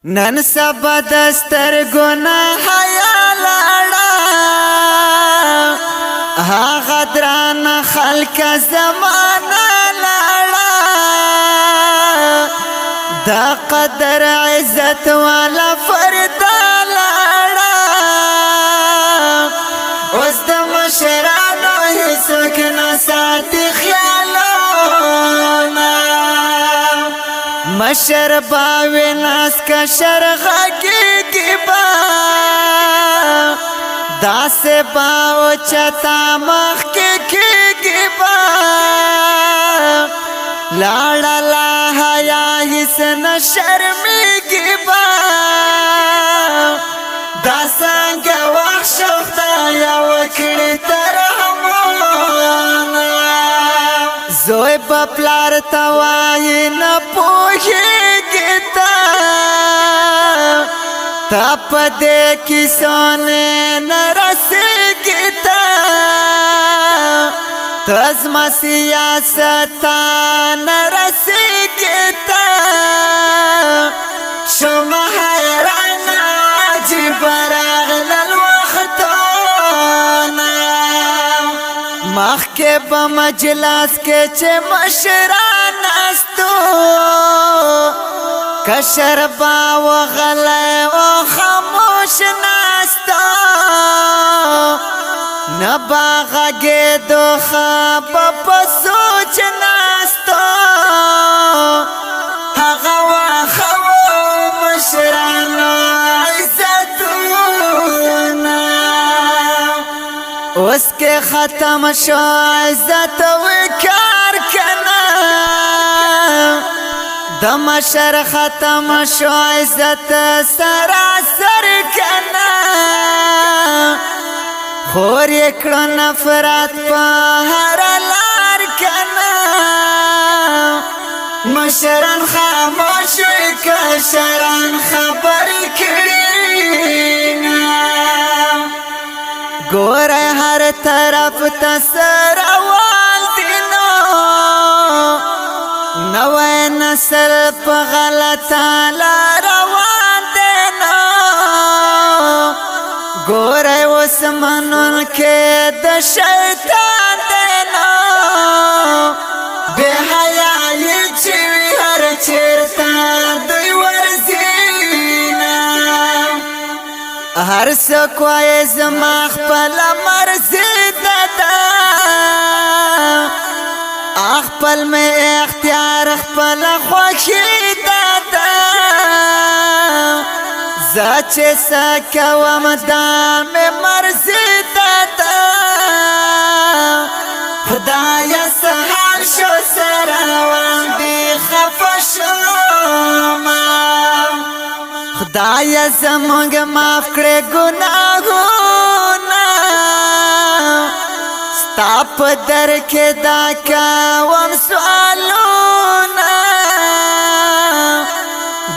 نن سبا دستر گنا حیا لاړه هغه دران خلق زمانه لاړه دا قدر عزت والا فرد لاړه اوس د مشرانو هیڅوک نه ساتي خیالونه مشر باوی ناس کا شرغا کی با داس باو چتا مخ کی با لاڑا لا حیا حسن شرمی کی با داسنگ وخشوخ دا یا وکڑی ترحمونا زوی بپلار توائی نپوہی گیتا تپ دے کسونے نرسی گیتا تزم سیاستا نرسی گیتا شم حیران عجیب راغل الوقتونا مخ کے بمجلس کے چه مشران استو کشر با و غلی و خاموش نستو نبا غگی دو خواب پسوچ نستو حقا و خواب مشران عزتونا اس کے ختم شو عزت وکار کنا دمشر ختم شو عزت سراسر کنا خور یکڑو نفرات پا ہر لار کنا مشران خاموش کشران خبر کرینا گورے ہر طرف تسروان دینو نوے نسل پا غلطا لروان دینو گورے اسمنون کے دا شیطان دینو بے حیائی چوی ہر چیرتا دوی ورزینا هر سکوی زما خپل مرزی دادا اخپل میں اختیار خپل خوشی دادا زچه سکوم دام مرزی دادا خدای سحر شو سروان دی خفشوما خدای زمونگ معاف کرے گناہونا ستاپ در کے داکا وم سوالونا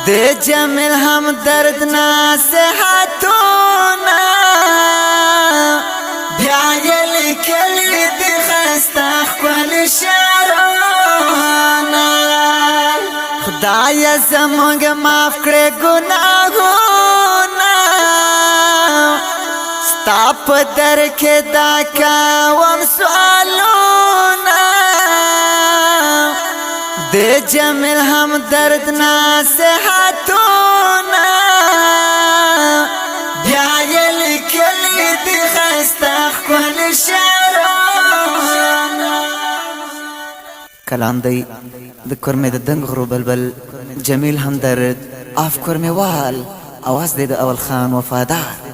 دے جمیل ہم دردنا صحتونا بیایل کلی دی خستاخ کل شارونا خدای زمونگ معاف کرے گناہونا ستاپ در کے داکا وم سوالونا دے جمیل ہم دردنا صحتونا بیایل کلی دی خستاخ کل شارونا کلام دی د کرمه د دنګ غرو بلبل جمیل همدرد آف کرمه وال آواز دی د اول خان وفادار